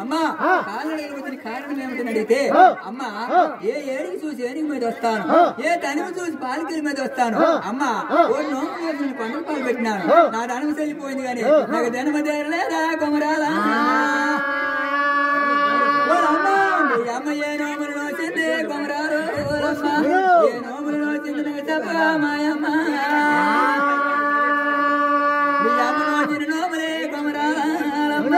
అమ్మా కాళ్ళకి వచ్చిన కారణం ఏమిటని అడిగితే అమ్మా ఏ ఏడికి చూసి ఏడికి మీద వస్తాను, ఏ తనివి చూసి పాలకిల మీద వస్తాను. అమ్మా ఓ నోము పండుగ పాలు పెట్టినాను, నా ధనము చెల్లిపోయింది కానీ నాకు జన్మదేరలేదా కొమరాలా. అమ్మ ఏ నోములు నోచింది కొమరాలు, ఏ నోములు నోచింది నాకు చెప్పగా మాయమ్మ. మీ అమ్మ నోచిన నోములే కొమరాలమ్మ,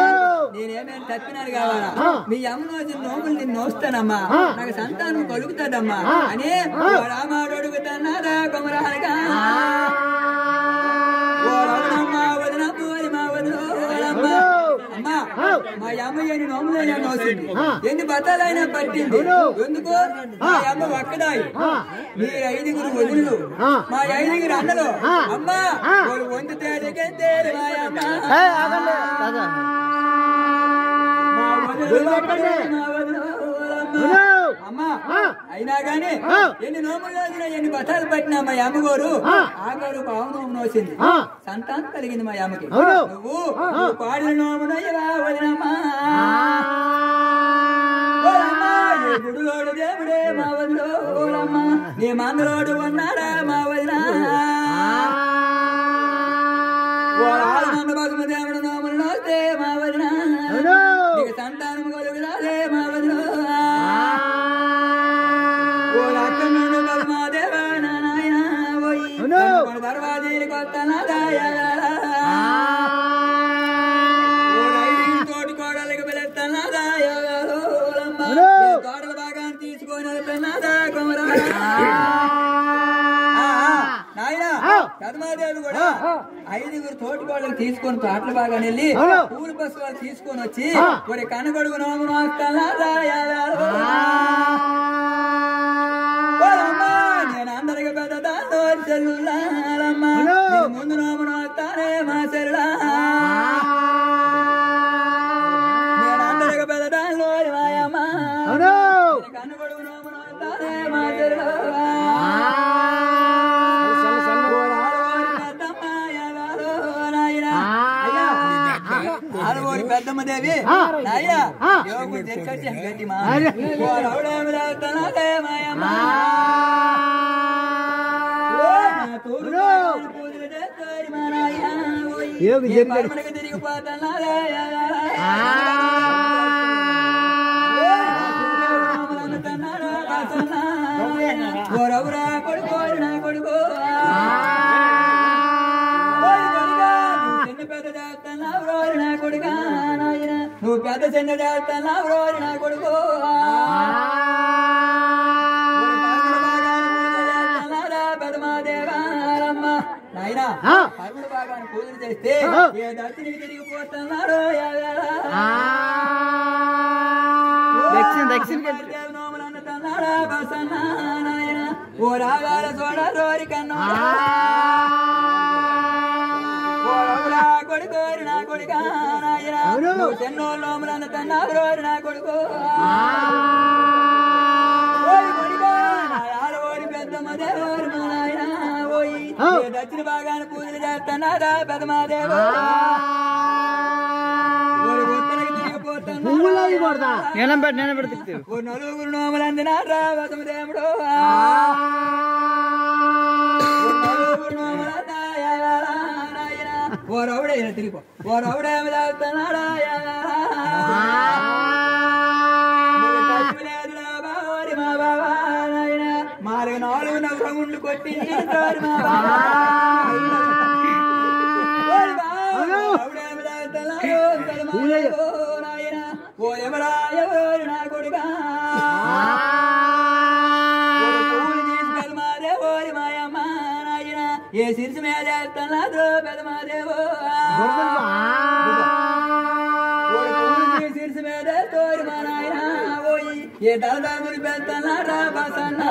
నేనేమైనా తప్పినాను కావాలా, మీ అమ్మ నోచిన నోములు నేను నోస్తానమ్మా, నాకు సంతానం కలుగుతాదమ్మా అని రామాడు అడుగుతున్నారా కొమరాలుగా. మా అమ్మ ఎన్ని నోములైనా నోసింది, ఎన్ని బతాలైనా పట్టింది, ఎందుకు మా అమ్మ ఒక్కదాయి, మీరు 5 వదులు, మా 5 అన్నలు. అమ్మా వాళ్ళు వంతు తేలికెంతే మా అమ్మ, మా వదులు అమ్మా. అయినా గాని ఎన్ని నోములు నోసినా ఎన్ని బతాలు పట్టినా మా అమ్మగారు ఆగారు పావు నోము నోసింది, సంతానం కలిగింది మా అమ్మకి. నువ్వు పాడిన నోము నయ్యవా వదినమ్మా, గుడిలోడు దేవుడే మా వదిలోడమ్మా, నీ మందులోడు ఉన్నాడా మా వదిన. బతుమ దేవుడు నోములు నోస్తే మా వదిన, నీకు సంతానం కలుగురాలే మా వదిన. దర్వాజీలకు తోటి కోడలకు తోటల భాగాన్ని తీసుకొని నాయన పద్మాదేవి కూడా 5 తోటి కోడలకు తీసుకొని తోటల భాగాన్ని వెళ్ళి పూల బస్సులు తీసుకొని వచ్చి ఒక కనగొడుగు నోము నోస్తానా. నేను అందరికి పెద్ద చెల్లులారమ్మా, ముందు నోము నోస్తానే మా చెల్లా, నేను అందరికి పెద్ద మాయమ్మ, కన్నుగొడుగు నోము నోస్తానే మా చెల్లా. ఆడవాడి పెద్దమ్మదేవి నాయన గట్టి మా మాయమ్మ, తిరిగిపోతా గోరవురా కొడుకో నా కొడుకో, చిన్న పెద్ద చేస్తున్నావు నా కొడుకా నాయన, నువ్వు పెద్ద చిన్న చేస్తున్నావు నా కొడుకో. నాయనా పర్వుడు భాగాన్ని పూజలు చేస్తే ఏ దర్శనికి తిరిగిపోతున్నాడో నోములు అన్నతున్నాడా బసన్నా నాయన, ఓ రాగాల చూడ రోరి కన్నా కొడుకోరి నా కొడుకా నాయన, నువ్వు చెన్నో నోములు అన్నతున్నావు రోరి నా కొడుకో. పెద్దమ్మదేవరు మా నాయన పోయి దక్షిణ భాగాన్ని పూజలు చేస్తున్నారా పెద్దమాదేవు, నలుగురు నోములు అందినారా పెద్దమదేవుడు, నలుగురు నోములు నాయన ఓ రౌడే తిరిగిపో, ఓ రౌడే చేస్తున్నాడా మా బాబా నాయన, 4 నవ్వులు కొట్టి నాయన ఓ ఎవరా ఎవరు నా కొడుకా, పెదమాదేవోరి మాయమ్మ నాయన, ఏ శిర్సు మీద చేస్తున్నాడు పెదమాదేవో, శిర్సు మీద తోరి మా నాయన పోయి ఏ దళదాములు పెడుతున్నారా బసన్నా.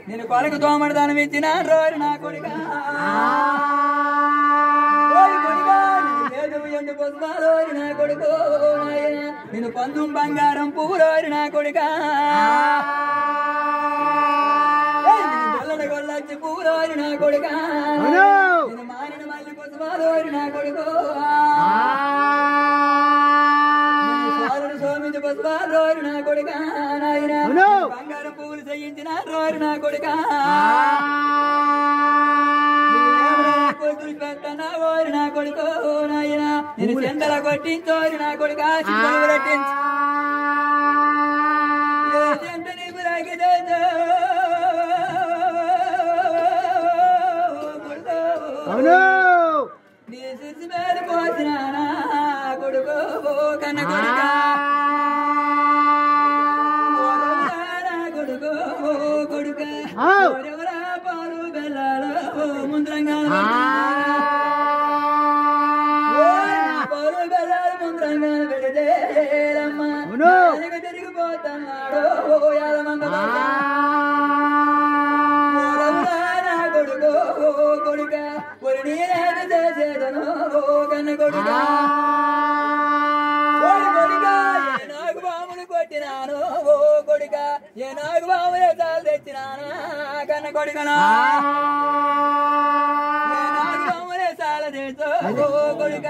నేను కొలకు తోమడు దానం ఇచ్చిన రోరి నా కొడుక, ఎండు పుష్పాలోరి నా కొడుకు నాయన నేను పందుం బంగారం పూలోరి నా కొడుకా గొల్లచ్చి పూలోరి నా కొడుకా నేను మారిన మల్లి పుష్పాలోరి నా కొడుకు సోమిది పుష్పాలోరి నా కొడుకా నాయన బంగారం పువ్వులు చేయించిన రోరి నా కొడుకా ఓరి నా కొడుకు నాయన నేను చెందల కొట్టించోరి నా కొడుకా నీ శిశు మీద పోసిన నా కొడుకు కన్న కొడుకా కొడుకు కొడుక పాలు బెల్లాలో ముంద్రంగా పాలు బెల్లాలు ముంద్రంగా పెడితేరమ్మా తిరిగిపోతున్నాడు నా కొడుకు కొడుక ఒక నేనేది చేసేదను కన్న కొడుక నాకు బాములు కొట్టినాను ఓ కొడుక ఏ నాకు బాములు చాలు తెచ్చినానా కన్న కొడుకనా నాకు బాములే చాలా తెచ్చు ఓ కొడుక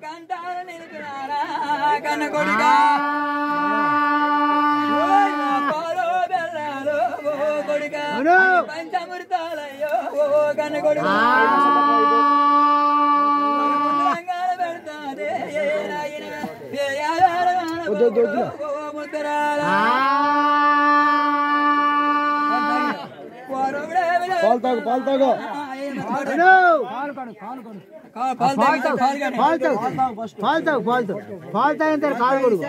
కంటాను నిలిపినానా కన్న కొడుక పాలో బెల్లాలు ఓ కొడుక పంచమృతాలయ్యో ఓ కన్న కొడుక పెడతాదే పాలు తాగు పాలు తాగిన కాలు కొడుకు